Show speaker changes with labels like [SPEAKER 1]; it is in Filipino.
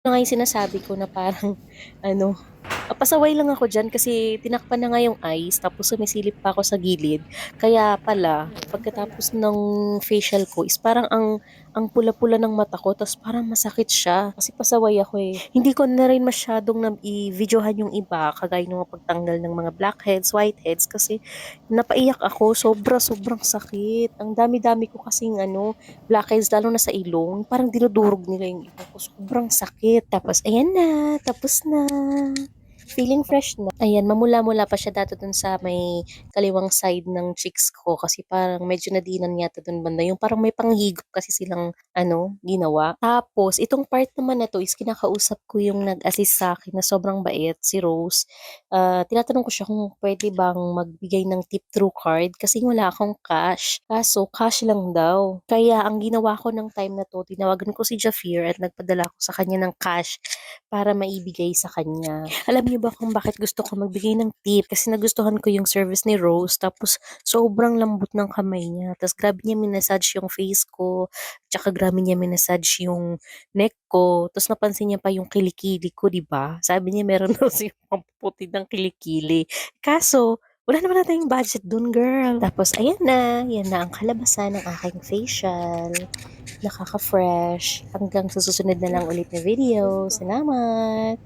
[SPEAKER 1] Na nga yung sinasabi ko na parang ano, pasaway lang ako diyan kasi tinakpan na nga yung ice tapos sumisilip pa ako sa gilid. Kaya pala
[SPEAKER 2] Gano'n pala.
[SPEAKER 1] pagkatapos ng facial ko is parang ang pula-pula ng mata ko ta's parang masakit siya kasi pasaway ako, eh. Hindi ko na rin masyadong i-videohan yung iba kagaya ng mga pagtanggal ng mga blackheads, whiteheads kasi napaiyak ako sobrang sakit. Ang dami-dami ko kasing blackheads lalo na sa ilong, parang dinudurog nila yung ilong ko, sobrang sakit. Tapos ayan na, tapos na. Feeling fresh na. Ayan, mamula-mula pa siya dati dun sa may kaliwang side ng cheeks ko kasi parang medyo nadiinan yata dun banda. Yung parang may panghigop kasi silang ginawa. Tapos, itong part naman na to is kinakausap ko yung nag-assist sa akin na sobrang bait, si Rose. Tinatanong ko siya kung pwede bang magbigay ng tip through card kasi wala akong cash. Kaso, cash lang daw. Kaya ang ginawa ko ng time na to, tinawagan ko si Jafir at nagpadala ko sa kanya ng cash para maibigay sa kanya. Alam niyo ba kung bakit gusto ko magbigay ng tip? Kasi nagustuhan ko yung service ni Rose, tapos sobrang lambot ng kamay niya. Tapos grabe niya minessage yung face ko, tsaka grabe niya minessage yung neck ko. Tapos napansin niya pa yung kilikili ko, di ba? Sabi niya meron daw siyang pampuputi ng kilikili. Kaso, wala naman na tayong budget dun, girl. Tapos, ayan na. Yan na ang kalabasan ng aking facial. Nakaka-fresh. Hanggang sa susunod na lang ulit na video. Salamat!